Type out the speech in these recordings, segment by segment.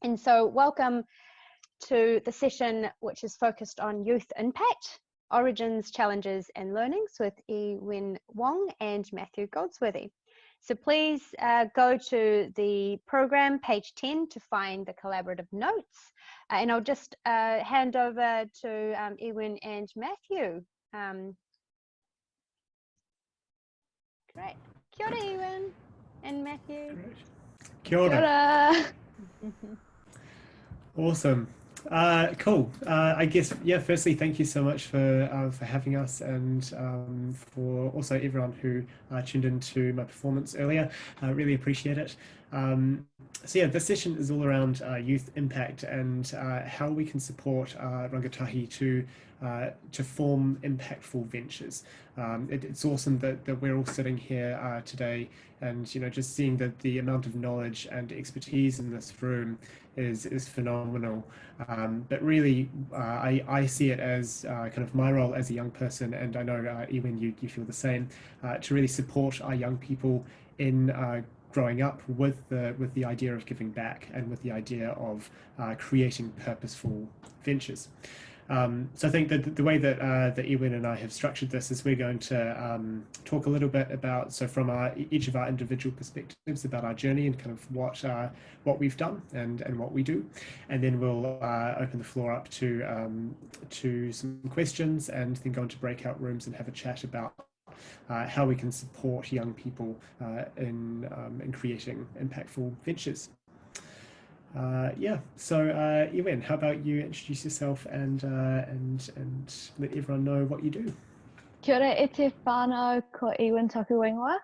And so welcome to the session which is focused on youth impact, origins, challenges and learnings with E Wen Wong and Matthew Goldsworthy. So please go to the program, page 10, to find the collaborative notes. And I'll just hand over to E Wen and Matthew. Great. Kia ora, E Wen and Matthew. Great. Kia ora. Kia ora. Awesome. Cool. I guess, yeah, firstly, thank you so much for having us, and for also everyone who tuned into my performance earlier. I really appreciate it. So yeah, this session is all around youth impact and how we can support rangatahi to form impactful ventures. It's awesome that we're all sitting here today, and just seeing that the amount of knowledge and expertise in this room is phenomenal. But really, I see it as kind of my role as a young person, and I know E Wen, you feel the same, to really support our young people in growing up with the idea of giving back and with the idea of creating purposeful ventures. So I think that the way that E Wen and I have structured this is we're going to talk a little bit about, so from each of our individual perspectives, about our journey and kind of what we've done and what we do, and then we'll open the floor up to some questions, and then go into breakout rooms and have a chat about how we can support young people in creating impactful ventures. Yeah, so E Wen, how about you introduce yourself and let everyone know what you do? Kia ora, e te whānau ko E Wen toku ingoa.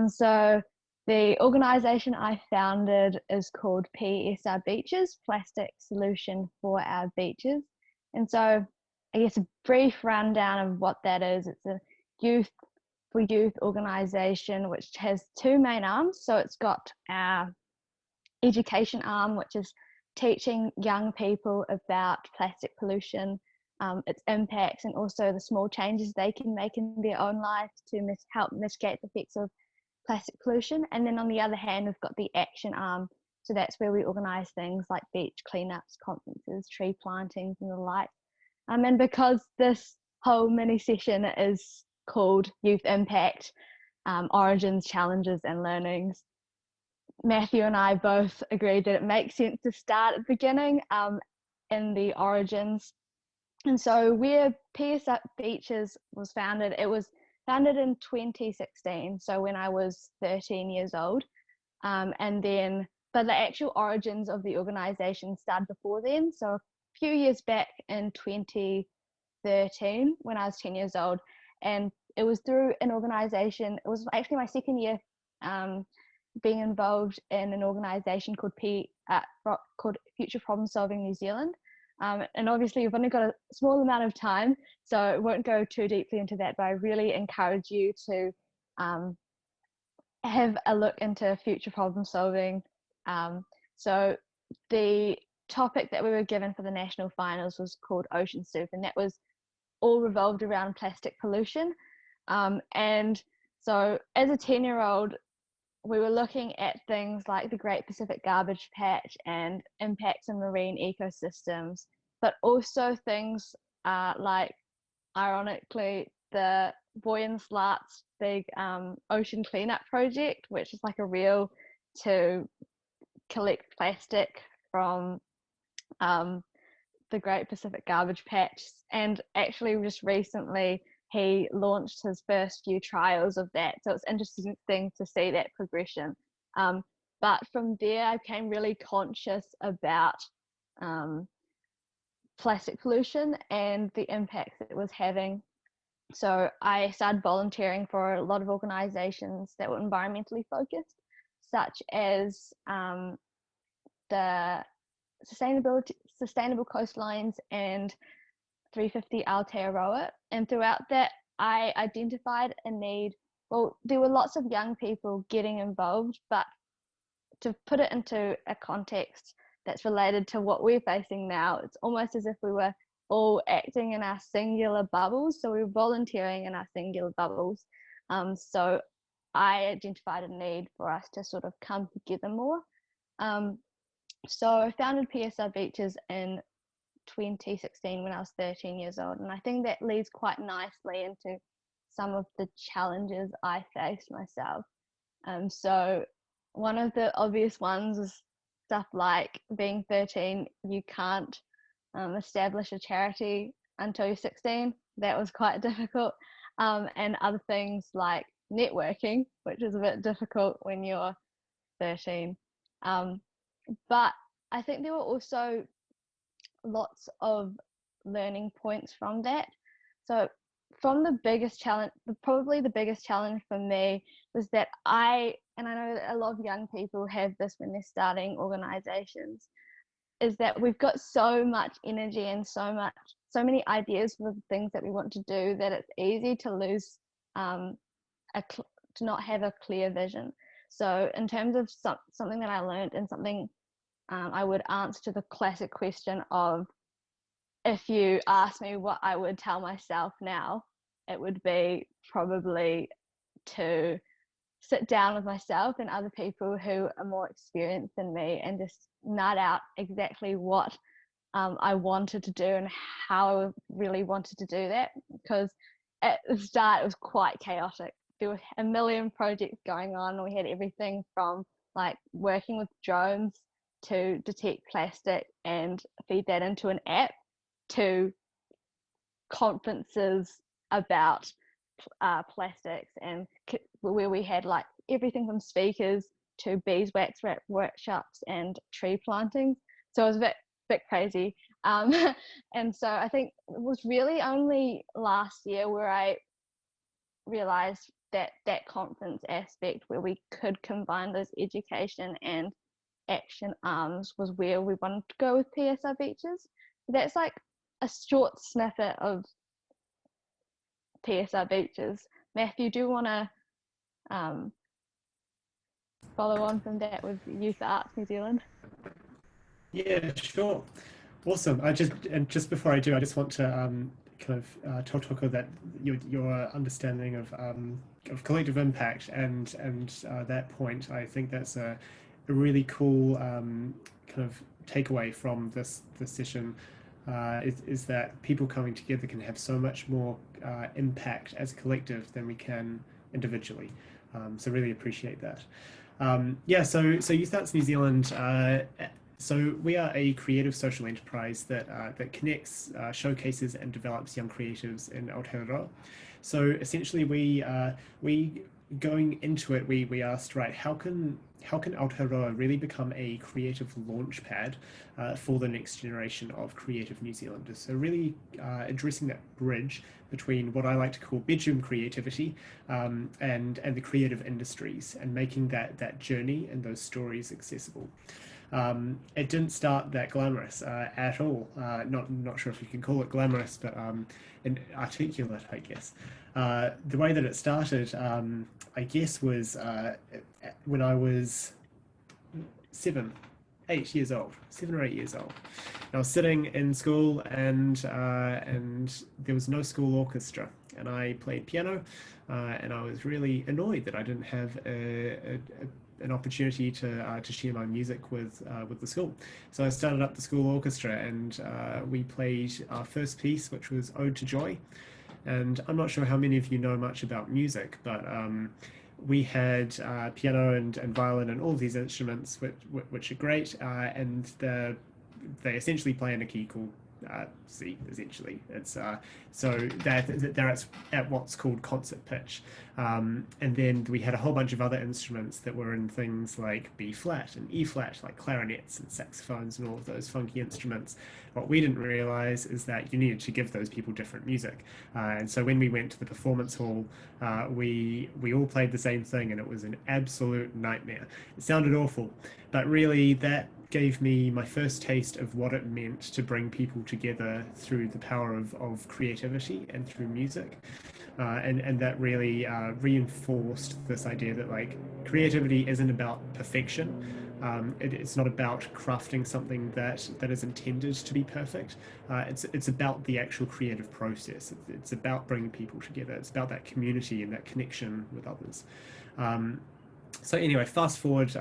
So the organisation I founded is called PSR Beaches, Plastic Solution for Our Beaches. And so I guess a brief rundown of what that is. It's a youth for youth organisation which has two main arms. So it's got our education arm, which is teaching young people about plastic pollution, its impacts, and also the small changes they can make in their own lives to help mitigate the effects of plastic pollution. And then on the other hand, we've got the action arm. So that's where we organise things like beach cleanups, conferences, tree plantings and the like. And because this whole mini session is called Youth Impact, Origins, Challenges and Learnings, Matthew and I both agreed that it makes sense to start at the beginning in the origins. And so where PSR Beaches was founded, it was founded in 2016, so when I was 13 years old. But the actual origins of the organisation started before then. So a few years back in 2013, when I was 10 years old, and it was through an organisation. It was actually my second year being involved in an organisation called Future Problem Solving New Zealand. And obviously you've only got a small amount of time, so I won't go too deeply into that, but I really encourage you to have a look into future problem solving. So the topic that we were given for the national finals was called Ocean Soup, and that was all revolved around plastic pollution. And so as a 10-year-old, we were looking at things like the Great Pacific Garbage Patch and impacts on marine ecosystems, but also things like, ironically, the Boy and Slart's big ocean cleanup project, which is like a reel to collect plastic from the Great Pacific Garbage Patch. And actually just recently he launched his first few trials of that, so it's interesting to see that progression. But from there I became really conscious about plastic pollution and the impacts it was having. So I started volunteering for a lot of organisations that were environmentally focused, such as the Sustainable Coastlines and 350 Aotearoa. And throughout that I identified a need. Well, there were lots of young people getting involved, but to put it into a context that's related to what we're facing now, it's almost as if we were all acting in our singular bubbles. So we were volunteering in our singular bubbles. So I identified a need for us to sort of come together more. So I founded PSR Beaches in 2016 when I was 13 years old, and I think that leads quite nicely into some of the challenges I faced myself. So one of the obvious ones is stuff like being 13, you can't establish a charity until you're 16. That was quite difficult. And other things like networking, which is a bit difficult when you're 13. But I think there were also lots of learning points from that. So from the biggest challenge, probably the biggest challenge for me was that and I know that a lot of young people have this when they're starting organizations, is that we've got so much energy and so many ideas for the things that we want to do that it's easy to lose, to not have a clear vision. So in terms of something that I learned, and something I would answer to the classic question of, if you ask me what I would tell myself now, it would be probably to sit down with myself and other people who are more experienced than me and just nut out exactly what I wanted to do and how I really wanted to do that. Because at the start it was quite chaotic. There were a million projects going on. We had everything from like working with drones to detect plastic and feed that into an app, to conferences about plastics, and where we had like everything from speakers to beeswax workshops and tree plantings. So it was a bit crazy. And so I think it was really only last year where I realized that that conference aspect, where we could combine those education and action arms, was where we wanted to go with PSR Beaches. So that's like a short snippet of PSR Beaches. Matthew, do you want to follow on from that with Youth Arts New Zealand? Yeah, sure. Awesome. Just before I do, I just want to kind of tautoko that your understanding of collective impact and that point. I think that's a really cool kind of takeaway from this session. Is that people coming together can have so much more impact as a collective than we can individually. So really appreciate that. Yeah, so Youth Arts New Zealand, so we are a creative social enterprise that connects, showcases and develops young creatives in Aotearoa. So essentially we going into it, we asked, right, how can Aotearoa really become a creative launch pad for the next generation of creative New Zealanders? So really addressing that bridge between what I like to call bedroom creativity and the creative industries, and making that journey and those stories accessible. It didn't start that glamorous at all. Not sure if you can call it glamorous, but articulate, I guess. The way that it started, I guess, was when I was 7 or 8 years old. I was sitting in school, and there was no school orchestra, and I played piano, and I was really annoyed that I didn't have an opportunity to share my music with the school. So I started up the school orchestra, and we played our first piece, which was Ode to Joy. And I'm not sure how many of you know much about music, but we had piano and violin and all of these instruments, which are great, and they essentially play in a key called C. Essentially, it's so they're at what's called concert pitch, and then we had a whole bunch of other instruments that were in things like B flat and E flat, like clarinets and saxophones and all of those funky instruments. What we didn't realize is that you needed to give those people different music, and so when we went to the performance hall, we all played the same thing, and it was an absolute nightmare. It sounded awful, but really that gave me my first taste of what it meant to bring people together through the power of creativity and through music, and that really reinforced this idea that like creativity isn't about perfection. It's not about crafting something that is intended to be perfect. It's about the actual creative process. It's about bringing people together. It's about that community and that connection with others. So anyway, fast forward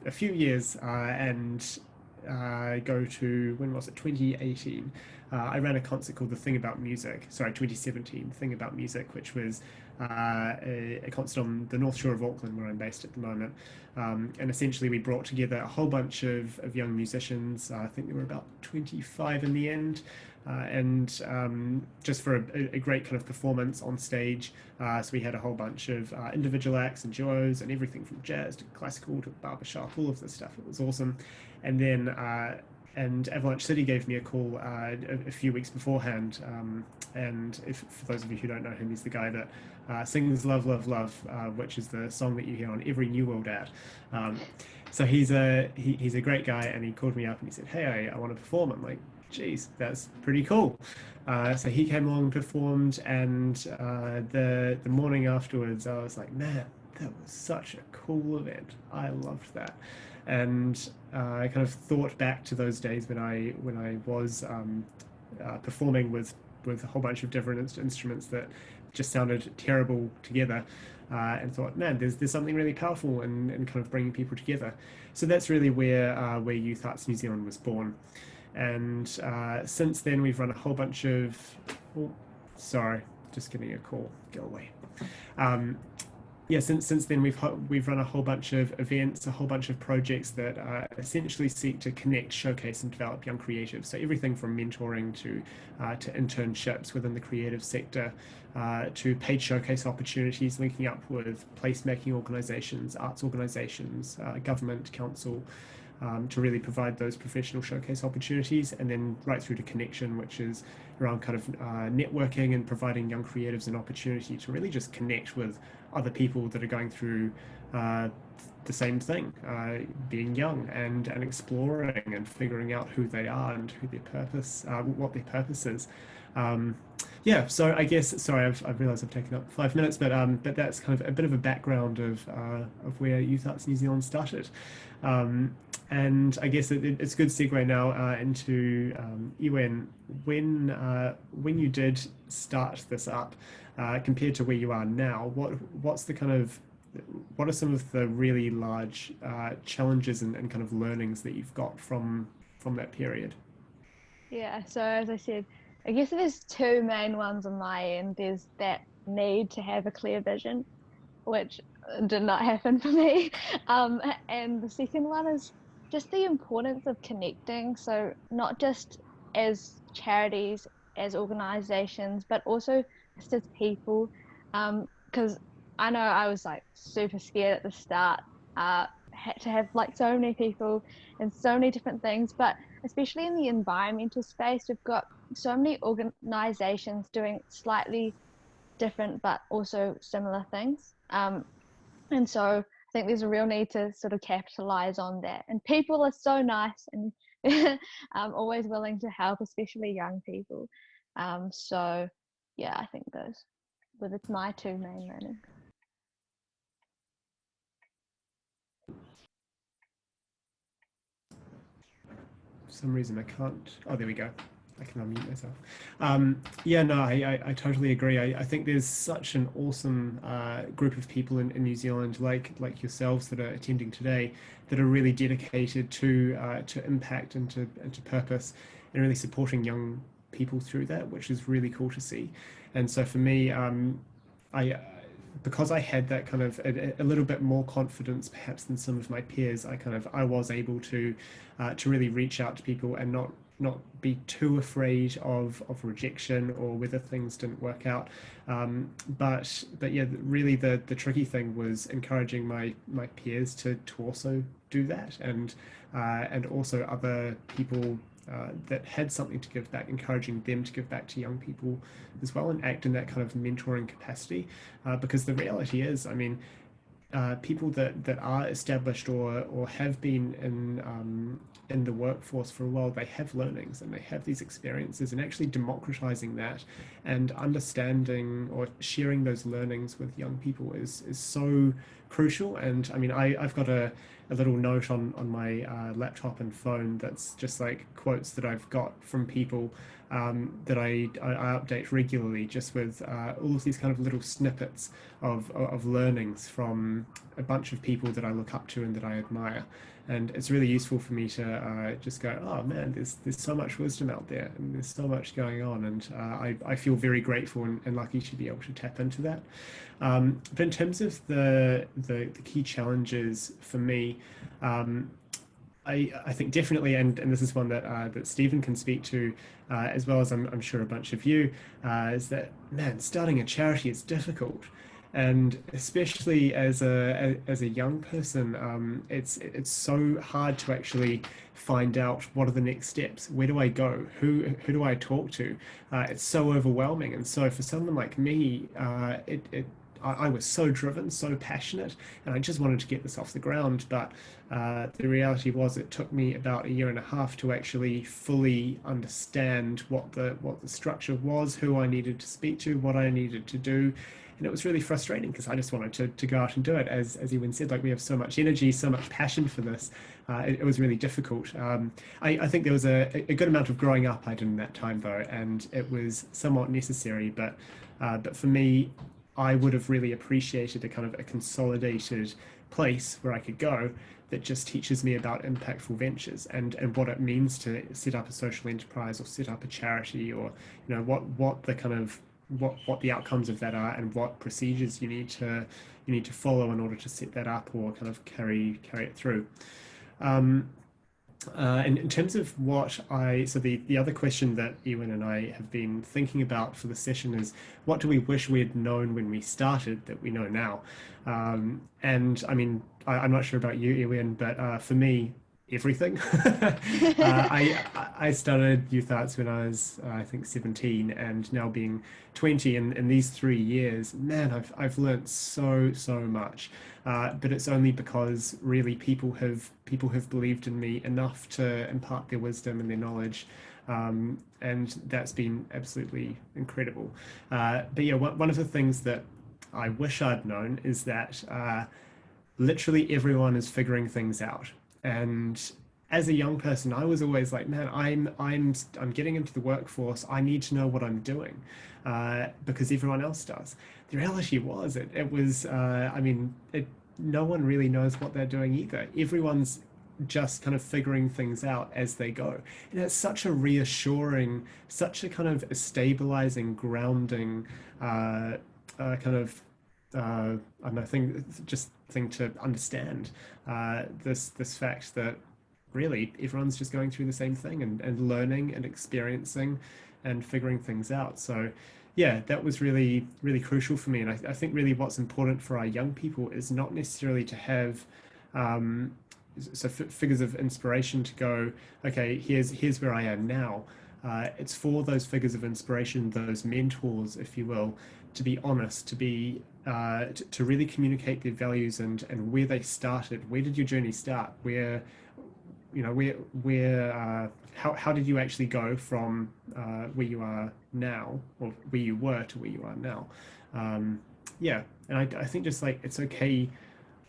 a few years and go to, when was it, 2018. I ran a concert called The Thing About Music, sorry, 2017, Thing About Music, which was a concert on the North Shore of Auckland, where I'm based at the moment. And essentially we brought together a whole bunch of young musicians. I think there were about 25 in the end. And just for a great kind of performance on stage. So we had a whole bunch of individual acts and duos and everything from jazz to classical to barbershop, all of this stuff. It was awesome. And then and Avalanche City gave me a call a few weeks beforehand. And for those of you who don't know him, he's the guy that sings Love, Love, Love, which is the song that you hear on every New World ad. So he's a great guy, and he called me up and he said, hey, I want to perform. I'm like, geez, that's pretty cool. So he came along and performed, and the morning afterwards, I was like, man, that was such a cool event. I loved that. And I kind of thought back to those days when I was performing with a whole bunch of different instruments that just sounded terrible together, and thought, man, there's something really powerful in kind of bringing people together. So that's really where Youth Arts New Zealand was born. And since then, we've run a whole bunch of, oh, sorry, just getting a call, go away. Yeah, since then we've run a whole bunch of events, a whole bunch of projects that essentially seek to connect, showcase, and develop young creatives. So everything from mentoring to internships within the creative sector, to paid showcase opportunities, linking up with placemaking organisations, arts organisations, government, council, to really provide those professional showcase opportunities, and then right through to connection, which is around kind of networking and providing young creatives an opportunity to really just connect with other people that are going through the same thing, being young and exploring and figuring out who they are and who their purpose, what their purpose is. Yeah, so I guess, sorry, I've realised I've taken up 5 minutes, but that's kind of a bit of a background of where Youth Arts New Zealand started. And I guess it's a good segue now into E Wen. When you did start this up, compared to where you are now, what are some of the really large challenges and kind of learnings that you've got from that period? Yeah, so as I said, I guess there's two main ones on my end. There's that need to have a clear vision, which did not happen for me. And the second one is just the importance of connecting. So not just as charities, as organizations, but also just as people. Because I know I was like super scared at the start, had to have like so many people and so many different things, but especially in the environmental space, we've got so many organizations doing slightly different but also similar things. And so I think there's a real need to sort of capitalize on that. And people are so nice and always willing to help, especially young people. So yeah, I think those were my two main learnings. For some reason I can't, oh, there we go. I can unmute myself. Yeah, no, I totally agree. I think there's such an awesome group of people in New Zealand, like yourselves, that are attending today, that are really dedicated to impact and to purpose, and really supporting young people through that, which is really cool to see. And so for me, because I had that kind of a little bit more confidence perhaps than some of my peers, I was able to really reach out to people and not be too afraid of rejection or whether things didn't work out. But yeah, really the tricky thing was encouraging my peers to also do that, and also other people that had something to give back, encouraging them to give back to young people as well and act in that kind of mentoring capacity. Because the reality is, I mean, people that are established or have been in the workforce for a while, they have learnings and they have these experiences, and actually democratizing that and understanding or sharing those learnings with young people is so crucial. And I mean, I've got a little note on my laptop and phone that's just like quotes that I've got from people that I update regularly, just with all of these kind of little snippets of learnings from a bunch of people that I look up to and that I admire. And it's really useful for me to just go, oh man, there's so much wisdom out there, and there's so much going on, and I feel very grateful and lucky to be able to tap into that. But in terms of the key challenges for me, I think definitely, and this is one that Stephen can speak to, as well as I'm sure a bunch of you, is that, man, starting a charity is difficult. And especially as a young person, it's so hard to actually find out what are the next steps. Where do I go? Who do I talk to? It's so overwhelming. And so for someone like me, I was so driven, so passionate, and I just wanted to get this off the ground. But the reality was, it took me about a year and a half to actually fully understand what the structure was, who I needed to speak to, what I needed to do. And it was really frustrating because I just wanted to go out and do it. As E Wen said, like, we have so much energy, so much passion for this. It was really difficult. I think there was a good amount of growing up I did in that time, though, and it was somewhat necessary. But for me, I would have really appreciated a kind of a consolidated place where I could go that just teaches me about impactful ventures and what it means to set up a social enterprise or set up a charity, or what the kind of what the outcomes of that are, and what procedures you need to follow in order to set that up or kind of carry it through. In terms of so the other question that Ewan and I have been thinking about for the session is, what do we wish we had known when we started that we know now? And I mean, I'm not sure about you, Ewan, but for me, everything. I started Youth Arts when I was, I think, 17, and now being 20, in these 3 years, man, I've learned so much. But it's only because really people have believed in me enough to impart their wisdom and their knowledge, and that's been absolutely incredible. But yeah, one of the things that I wish I'd known is that literally everyone is figuring things out. And as a young person, I was always like, man, I'm getting into the workforce. I need to know what I'm doing, because everyone else does. The reality was, it was, I mean, no one really knows what they're doing either. Everyone's just kind of figuring things out as they go. And it's such a reassuring, such a kind of a stabilizing, grounding, kind of, I don't know, thing to understand, this fact that really everyone's just going through the same thing, and learning and experiencing and figuring things out. So yeah, that was really crucial for me. And I think really what's important for our young people is not necessarily to have figures of inspiration to go, okay, here's where I am now. It's for those figures of inspiration, those mentors, if you will, to be honest, to be to really communicate their values and where they started. Where did your journey start? How did you actually go from where you are now, or where you were, to where you are now? Yeah, and I think just like, it's okay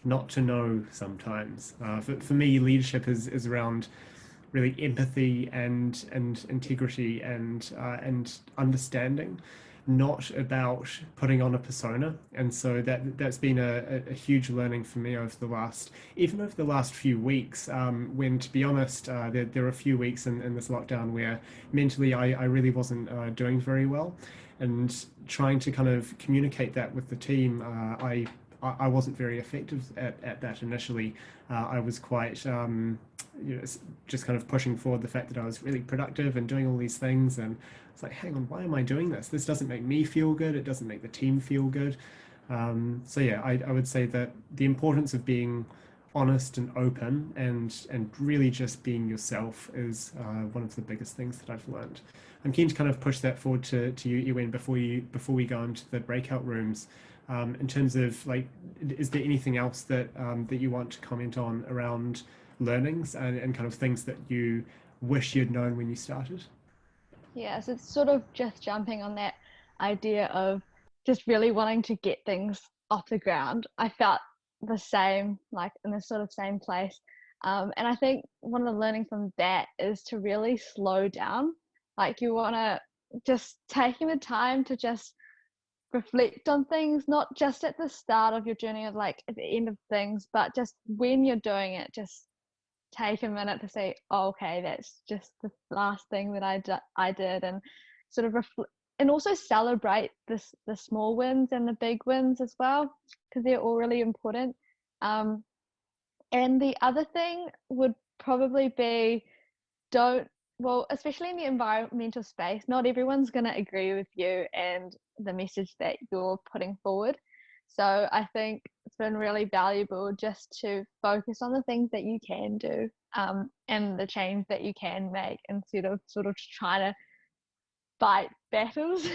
not to know sometimes. For me, leadership is around really empathy and integrity and understanding, not about putting on a persona. And so that's been a huge learning for me over the last few weeks, when, to be honest, there are a few weeks in this lockdown where mentally I really wasn't doing very well, and trying to kind of communicate that with the team. I wasn't very effective at that initially. I was quite just kind of pushing forward the fact that I was really productive and doing all these things, and it's like, hang on, why am I doing this? This doesn't make me feel good. It doesn't make the team feel good. So yeah, I would say that the importance of being honest and open and really just being yourself is one of the biggest things that I've learned. I'm keen to kind of push that forward to you, Ewen, before we go into the breakout rooms. In terms of, like, is there anything else that you want to comment on around learnings and kind of things that you wish you'd known when you started? Yeah, so it's sort of just jumping on that idea of just really wanting to get things off the ground. I felt the same, like in the sort of same place. And I think one of the learning from that is to really slow down. Like you want to just taking the time to just reflect on things, not just at the start of your journey or like at the end of things, but just when you're doing it, just take a minute to say, oh, okay, that's just the last thing that I did, and sort of reflect, and also celebrate the small wins and the big wins as well, because they're all really important. And the other thing would probably be, don't, well, especially in the environmental space, not everyone's going to agree with you and the message that you're putting forward. So I think it's been really valuable just to focus on the things that you can do, and the change that you can make, instead of sort of trying to fight battles.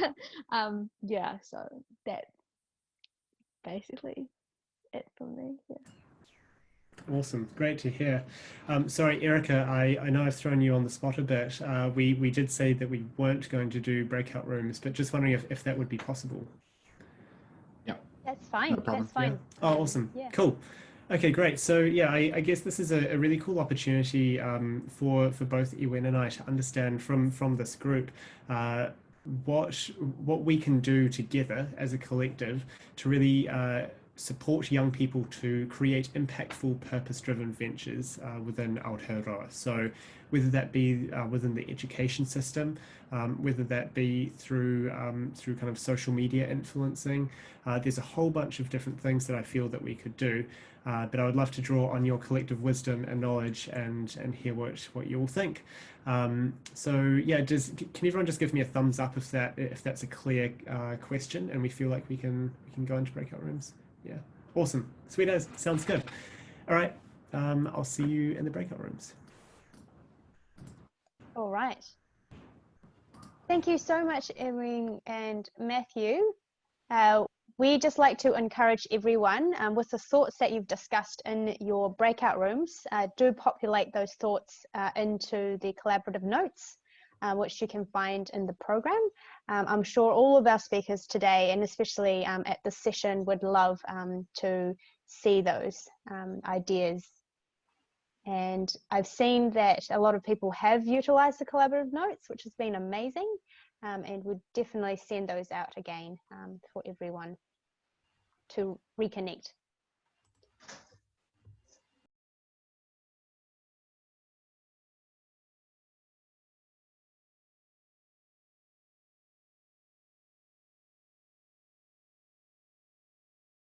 Yeah, so that's basically it for me. Yeah. Awesome, great to hear. Sorry, Erica, I know I've thrown you on the spot a bit. We did say that we weren't going to do breakout rooms, but just wondering if that would be possible. Yeah, That's fine. no problem. That's fine. Yeah. Oh, awesome. Yeah. Cool. Okay, great. So yeah, I guess this is a really cool opportunity for both E Wen and I to understand from this group what we can do together as a collective to really support young people to create impactful, purpose-driven ventures within Aotearoa. So whether that be within the education system, whether that be through kind of social media influencing, there's a whole bunch of different things that I feel that we could do. But I would love to draw on your collective wisdom and knowledge and hear what you all think. So yeah, can everyone just give me a thumbs up if that's a clear question and we feel like we can go into breakout rooms? Yeah, awesome, sweet as, sounds good. All right, I'll see you in the breakout rooms. All right. Thank you so much, Erin and Matthew. We just like to encourage everyone with the thoughts that you've discussed in your breakout rooms, do populate those thoughts into the collaborative notes, which you can find in the program. I'm sure all of our speakers today, and especially at this session, would love to see those ideas. And I've seen that a lot of people have utilised the collaborative notes, which has been amazing, and would definitely send those out again for everyone to reconnect.